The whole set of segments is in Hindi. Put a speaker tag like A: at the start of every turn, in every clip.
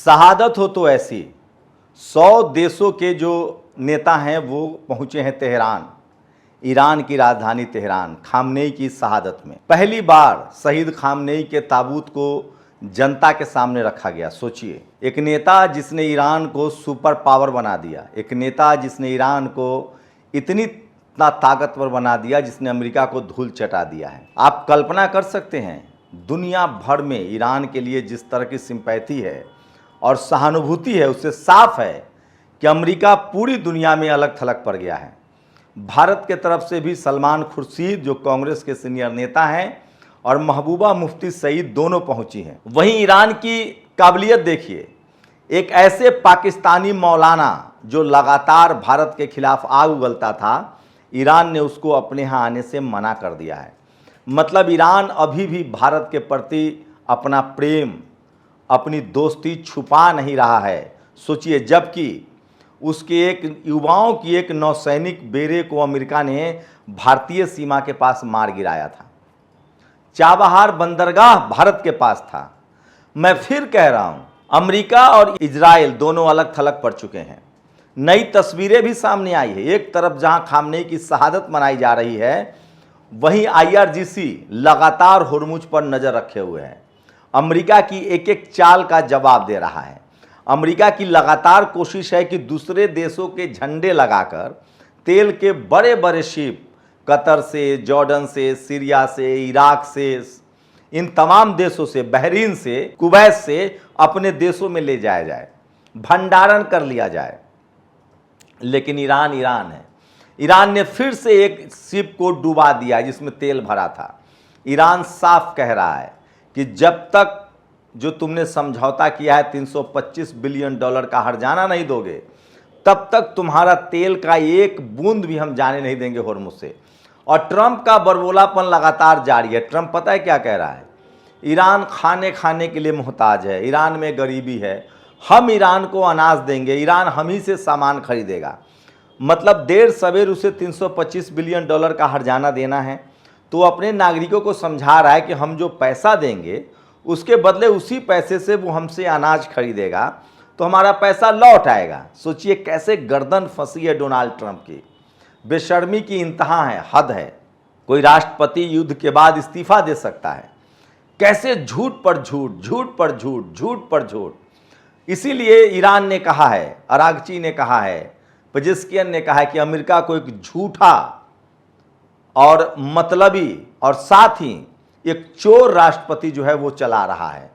A: शहादत हो तो ऐसी। 100 देशों के जो नेता हैं वो पहुंचे हैं तेहरान, ईरान की राजधानी तेहरान, खामनेई की शहादत में। पहली बार शहीद खामनेई के ताबूत को जनता के सामने रखा गया। सोचिए, एक नेता जिसने ईरान को सुपर पावर बना दिया, एक नेता जिसने ईरान को इतना ताकतवर बना दिया, जिसने अमेरिका को धूल चटा दिया है। आप कल्पना कर सकते हैं दुनिया भर में ईरान के लिए जिस तरह की सिंपैथी है और सहानुभूति है, उससे साफ है कि अमेरिका पूरी दुनिया में अलग थलग पड़ गया है। भारत के तरफ से भी सलमान खुर्शीद जो कांग्रेस के सीनियर नेता हैं और महबूबा मुफ्ती सईद दोनों पहुंची हैं। वहीं ईरान की काबिलियत देखिए, एक ऐसे पाकिस्तानी मौलाना जो लगातार भारत के खिलाफ आग उगलता था, ईरान ने उसको अपने यहाँ आने से मना कर दिया है। मतलब ईरान अभी भी भारत के प्रति अपना प्रेम, अपनी दोस्ती छुपा नहीं रहा है। सोचिए, जबकि उसके एक युवाओं की एक नौसैनिक बेड़े को अमेरिका ने भारतीय सीमा के पास मार गिराया था। चाबहार बंदरगाह भारत के पास था। मैं फिर कह रहा हूं, अमेरिका और इजराइल दोनों अलग थलग पड़ चुके हैं। नई तस्वीरें भी सामने आई है। एक तरफ जहां खामनेई की शहादत मनाई जा रही है, वहीं IRGC लगातार हुर्मुज पर नजर रखे हुए है। अमेरिका की एक एक चाल का जवाब दे रहा है। अमेरिका की लगातार कोशिश है कि दूसरे देशों के झंडे लगाकर तेल के बड़े बड़े शिप कतर से, जॉर्डन से, सीरिया से, इराक से, इन तमाम देशों से, बहरीन से, कुवैत से अपने देशों में ले जाया जाए, भंडारण कर लिया जाए। लेकिन ईरान है। ईरान ने फिर से एक शिप को डुबा दिया जिसमें तेल भरा था। ईरान साफ कह रहा है कि जब तक जो तुमने समझौता किया है $325 बिलियन का हर्जाना नहीं दोगे, तब तक तुम्हारा तेल का एक बूंद भी हम जाने नहीं देंगे होर्मुज से। और ट्रंप का बरबोलापन लगातार जारी है। ट्रंप पता है क्या कह रहा है? ईरान खाने के लिए मोहताज है, ईरान में गरीबी है, हम ईरान को अनाज देंगे, ईरान हम ही से सामान खरीदेगा। मतलब देर सवेर उसे $325 बिलियन का हर्जाना देना है, तो अपने नागरिकों को समझा रहा है कि हम जो पैसा देंगे उसके बदले उसी पैसे से वो हमसे अनाज खरीदेगा, तो हमारा पैसा लौट आएगा। सोचिए कैसे गर्दन फंसी है डोनाल्ड ट्रंप की। बेशर्मी की इंतहा है, हद है। कोई राष्ट्रपति युद्ध के बाद इस्तीफा दे सकता है? कैसे झूठ पर झूठ, झूठ पर झूठ, झूठ पर झूठ। इसीलिए ईरान ने कहा है, अरागची ने कहा है, पेजेस्कियन ने कहा है कि अमेरिका को एक झूठा और मतलबी और साथ ही एक चोर राष्ट्रपति जो है वो चला रहा है,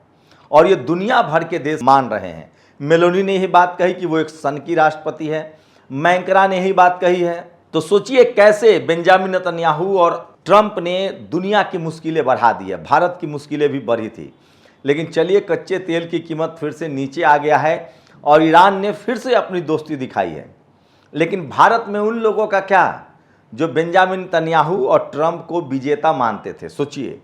A: और ये दुनिया भर के देश मान रहे हैं। मेलोनी ने यही बात कही कि वो एक सनकी राष्ट्रपति है, मैंकरा ने यही बात कही है। तो सोचिए कैसे बेंजामिन नेतन्याहू और ट्रंप ने दुनिया की मुश्किलें बढ़ा दी है। भारत की मुश्किलें भी बढ़ी थी, लेकिन चलिए कच्चे तेल की कीमत फिर से नीचे आ गया है और ईरान ने फिर से अपनी दोस्ती दिखाई है। लेकिन भारत में उन लोगों का क्या जो बेंजामिन नेतन्याहू और ट्रंप को विजेता मानते थे? सोचिए,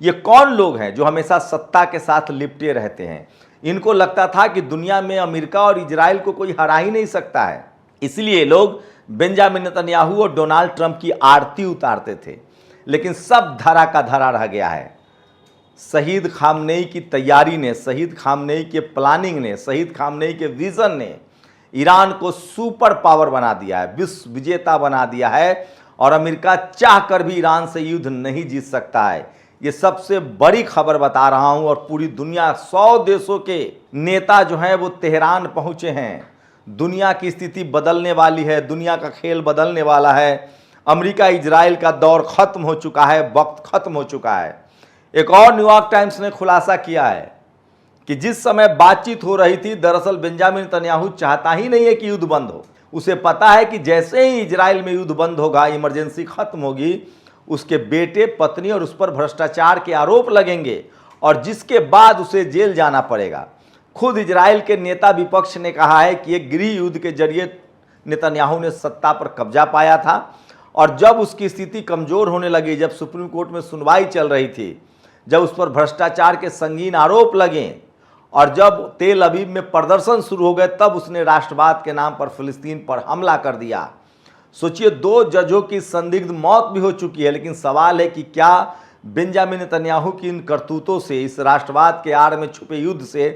A: ये कौन लोग हैं जो हमेशा सत्ता के साथ लिपटे रहते हैं? इनको लगता था कि दुनिया में अमेरिका और इजराइल को कोई हरा ही नहीं सकता है, इसलिए लोग बेंजामिन नेतन्याहू और डोनाल्ड ट्रंप की आरती उतारते थे। लेकिन सब धरा का धरा रह गया है। शहीद खामनेई की तैयारी ने, शहीद खामनेई के प्लानिंग ने, शहीद खामनेई के विजन ने ईरान को सुपर पावर बना दिया है, विश्व विजेता बना दिया है, और अमेरिका चाहकर भी ईरान से युद्ध नहीं जीत सकता है। ये सबसे बड़ी खबर बता रहा हूं, और पूरी दुनिया 100 देशों के नेता जो हैं वो तेहरान पहुंचे हैं। दुनिया की स्थिति बदलने वाली है, दुनिया का खेल बदलने वाला है। अमेरिका इजराइल का दौर खत्म हो चुका है, वक्त खत्म हो चुका है। एक और न्यूयॉर्क टाइम्स ने खुलासा किया है कि जिस समय बातचीत हो रही थी, दरअसल बेंजामिन नेतन्याहू चाहता ही नहीं है कि युद्ध बंद हो। उसे पता है कि जैसे ही इजराइल में युद्ध बंद होगा, इमरजेंसी खत्म होगी, उसके बेटे, पत्नी और उस पर भ्रष्टाचार के आरोप लगेंगे, और जिसके बाद उसे जेल जाना पड़ेगा। खुद इजराइल के नेता विपक्ष ने कहा है कि एक गृह युद्ध के जरिए नेतन्याहू ने सत्ता पर कब्जा पाया था, और जब उसकी स्थिति कमजोर होने लगी, जब सुप्रीम कोर्ट में सुनवाई चल रही थी, जब उस पर भ्रष्टाचार के संगीन आरोप लगे, और जब तेल अवीव में प्रदर्शन शुरू हो गए, तब उसने राष्ट्रवाद के नाम पर फिलिस्तीन पर हमला कर दिया। सोचिए, 2 जजों की संदिग्ध मौत भी हो चुकी है। लेकिन सवाल है कि क्या बेंजामिन नेतन्याहू की इन करतूतों से, इस राष्ट्रवाद के आड़ में छुपे युद्ध से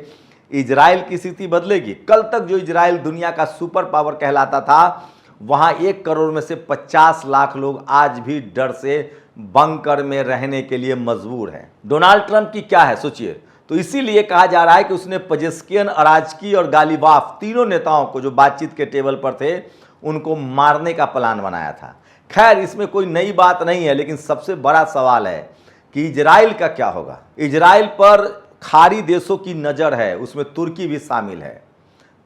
A: इजराइल की स्थिति बदलेगी? कल तक जो इजराइल दुनिया का सुपर पावर कहलाता था, वहां 1 करोड़ में से 50 लाख लोग आज भी डर से बंकर में रहने के लिए मजबूर हैं। डोनाल्ड ट्रंप की क्या है सोचिए। तो इसीलिए कहा जा रहा है कि उसने पजेस्कियन, अराजकी और गालिबाफ तीनों नेताओं को जो बातचीत के टेबल पर थे, उनको मारने का प्लान बनाया था। खैर, इसमें कोई नई बात नहीं है, लेकिन सबसे बड़ा सवाल है कि इजराइल का क्या होगा। इजराइल पर खाड़ी देशों की नज़र है, उसमें तुर्की भी शामिल है।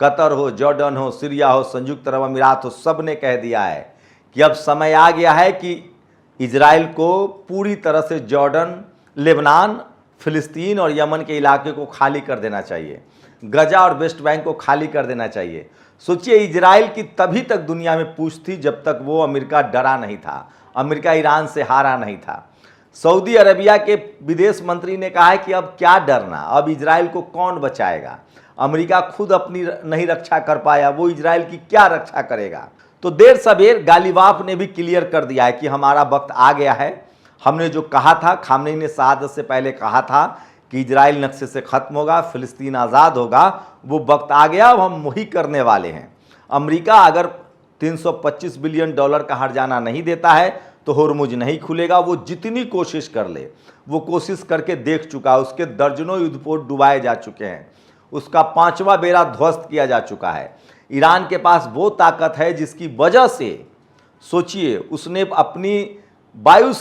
A: कतर हो, जॉर्डन हो, सीरिया हो, संयुक्त अरब अमीरात हो, सब ने कह दिया है कि अब समय आ गया है कि इजराइल को पूरी तरह से जॉर्डन, लेबनान, फिलिस्तीन और यमन के इलाके को खाली कर देना चाहिए। गजा और वेस्ट बैंक को खाली कर देना चाहिए। सोचिए, इजराइल की तभी तक दुनिया में पूछ थी जब तक वो अमेरिका डरा नहीं था, अमेरिका ईरान से हारा नहीं था। सऊदी अरबिया के विदेश मंत्री ने कहा है कि अब क्या डरना, अब इजराइल को कौन बचाएगा। अमेरिका खुद अपनी नहीं रक्षा कर पाया, वो इजराइल की क्या रक्षा करेगा। तो देर सवेर गालिबाफ ने भी क्लियर कर दिया है कि हमारा वक्त आ गया है। हमने जो कहा था, खामनेई ने शहादत से पहले कहा था कि इजराइल नक्शे से खत्म होगा, फिलिस्तीन आज़ाद होगा, वो वक्त आ गया, अब हम वही करने वाले हैं। अमेरिका अगर 325 बिलियन डॉलर का हर्जाना नहीं देता है तो होर्मुज नहीं खुलेगा। वो जितनी कोशिश कर ले, वो कोशिश करके देख चुका है। उसके दर्जनों युद्धपोत डुबाए जा चुके हैं, उसका 5वां बेड़ा ध्वस्त किया जा चुका है। ईरान के पास वो ताकत है जिसकी वजह से सोचिए, उसने अपनी वायु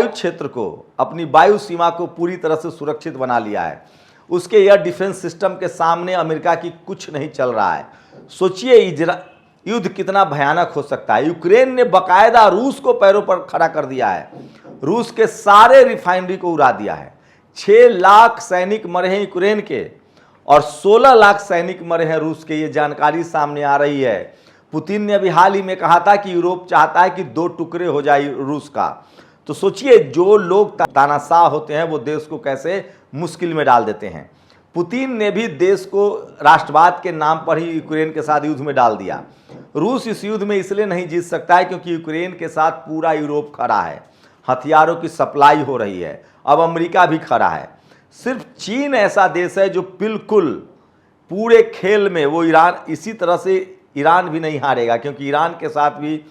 A: क्षेत्र को, अपनी वायु सीमा को पूरी तरह से सुरक्षित बना लिया है। उसके एयर डिफेंस सिस्टम के सामने अमेरिका की कुछ नहीं चल रहा है। सोचिए युद्ध कितना भयानक हो सकता है। यूक्रेन ने बकायदा रूस को पैरों पर खड़ा कर दिया है, रूस के सारे रिफाइनरी को उड़ा दिया है। 6 लाख सैनिक मरे हैं यूक्रेन के और 16 लाख सैनिक मरे हैं रूस के, ये जानकारी सामने आ रही है। पुतिन ने अभी हाल ही में कहा था कि यूरोप चाहता है कि 2 टुकड़े हो जाए रूस का। तो सोचिए, जो लोग तानाशाह होते हैं वो देश को कैसे मुश्किल में डाल देते हैं। पुतिन ने भी देश को राष्ट्रवाद के नाम पर ही यूक्रेन के साथ युद्ध में डाल दिया। रूस इस युद्ध में इसलिए नहीं जीत सकता है क्योंकि यूक्रेन के साथ पूरा यूरोप खड़ा है, हथियारों की सप्लाई हो रही है, अब अमेरिका भी खड़ा है। सिर्फ चीन ऐसा देश है जो बिल्कुल पूरे खेल में, वो ईरान, इसी तरह से ईरान भी नहीं हारेगा क्योंकि ईरान के साथ भी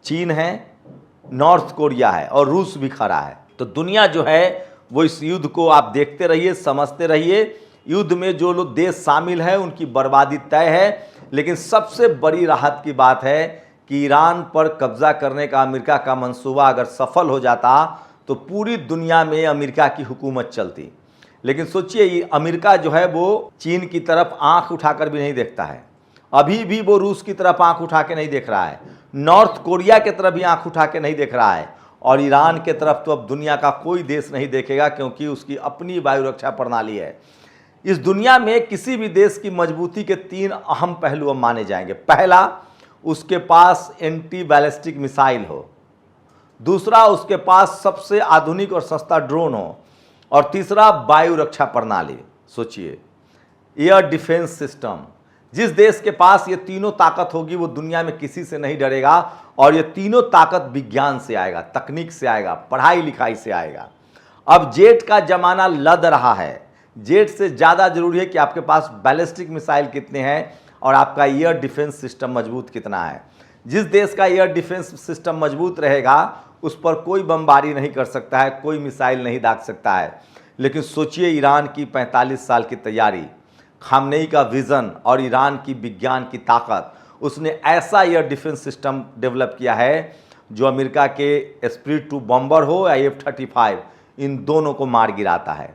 A: चीन है, नॉर्थ कोरिया है और रूस भी खड़ा है। तो दुनिया जो है वो इस युद्ध को आप देखते रहिए, समझते रहिए। युद्ध में जो लोग देश शामिल हैं उनकी बर्बादी तय है। लेकिन सबसे बड़ी राहत की बात है कि ईरान पर कब्जा करने का अमेरिका का मंसूबा अगर सफल हो जाता तो पूरी दुनिया में अमेरिका की हुकूमत चलती। लेकिन सोचिए, अमेरिका जो है वो चीन की तरफ आंख उठाकर भी नहीं देखता है, अभी भी वो रूस की तरफ आंख उठा के नहीं देख रहा है, नॉर्थ कोरिया की तरफ भी आंख उठा के नहीं देख रहा है, और ईरान के तरफ तो अब दुनिया का कोई देश नहीं देखेगा क्योंकि उसकी अपनी वायु रक्षा प्रणाली है। इस दुनिया में किसी भी देश की मजबूती के 3 अहम पहलू अब माने जाएंगे। पहला, उसके पास एंटी बैलिस्टिक मिसाइल हो। दूसरा, उसके पास सबसे आधुनिक और सस्ता ड्रोन हो। और तीसरा, वायु रक्षा प्रणाली। सोचिए, एयर डिफेंस सिस्टम। जिस देश के पास ये तीनों ताकत होगी वो दुनिया में किसी से नहीं डरेगा। और ये तीनों ताकत विज्ञान से आएगा, तकनीक से आएगा, पढ़ाई लिखाई से आएगा। अब जेट का जमाना लद रहा है। जेट से ज़्यादा जरूरी है कि आपके पास बैलिस्टिक मिसाइल कितने हैं और आपका एयर डिफेंस सिस्टम मजबूत कितना है। जिस देश का एयर डिफेंस सिस्टम मजबूत रहेगा उस पर कोई बमबारी नहीं कर सकता है, कोई मिसाइल नहीं दाग सकता है। लेकिन सोचिए, ईरान की 45 साल की तैयारी, खामनेई का विज़न और ईरान की विज्ञान की ताकत, उसने ऐसा एयर डिफेंस सिस्टम डेवलप किया है जो अमेरिका के एस्पिरिट 2 बॉम्बर हो या F-35, इन दोनों को मार गिराता है।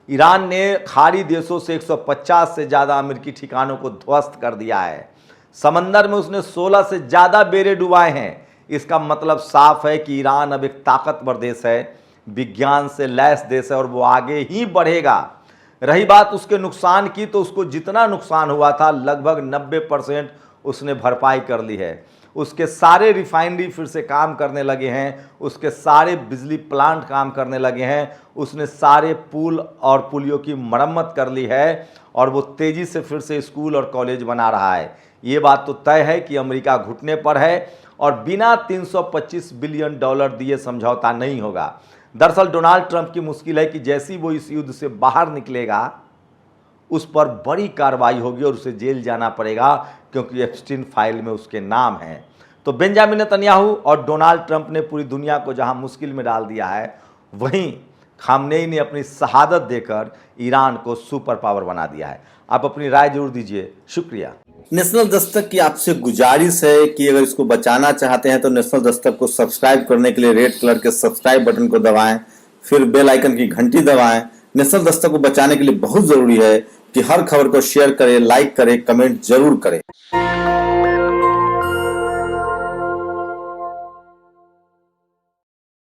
A: ईरान ने खाड़ी देशों से 150 से ज़्यादा अमेरिकी ठिकानों को ध्वस्त कर दिया है। समंदर में उसने 16 से ज़्यादा बेड़े डुबाए हैं। इसका मतलब साफ है कि ईरान अब एक ताकतवर देश है, विज्ञान से लैस देश है और वो आगे ही बढ़ेगा। रही बात उसके नुकसान की, तो उसको जितना नुकसान हुआ था लगभग 90% उसने भरपाई कर ली है। उसके सारे रिफाइनरी फिर से काम करने लगे हैं, उसके सारे बिजली प्लांट काम करने लगे हैं, उसने सारे पुल और पुलियों की मरम्मत कर ली है और वो तेज़ी से फिर से स्कूल और कॉलेज बना रहा है। ये बात तो तय है कि अमेरिका घुटने पर है और बिना 325 बिलियन डॉलर दिए समझौता नहीं होगा। दरअसल डोनाल्ड ट्रंप की मुश्किल है कि जैसे ही वो इस युद्ध से बाहर निकलेगा उस पर बड़ी कार्रवाई होगी और उसे जेल जाना पड़ेगा, क्योंकि एप्स्टीन फाइल में उसके नाम है। तो बेंजामिन नेतन्याहू और डोनाल्ड ट्रंप ने पूरी दुनिया को जहां मुश्किल में डाल दिया है, वहीं खामनेई ने अपनी शहादत देकर ईरान को सुपर पावर बना दिया है। आप अपनी राय जरूर दीजिए। शुक्रिया।
B: नेशनल दस्तक की आपसे गुजारिश है कि अगर इसको बचाना चाहते हैं तो नेशनल दस्तक को सब्सक्राइब करने के लिए रेड कलर के सब्सक्राइब बटन को दबाएं, फिर बेल आइकन की घंटी दबाएं। नेशनल दस्तक को बचाने के लिए बहुत जरूरी है कि हर खबर को शेयर करें, लाइक करें, कमेंट जरूर करें।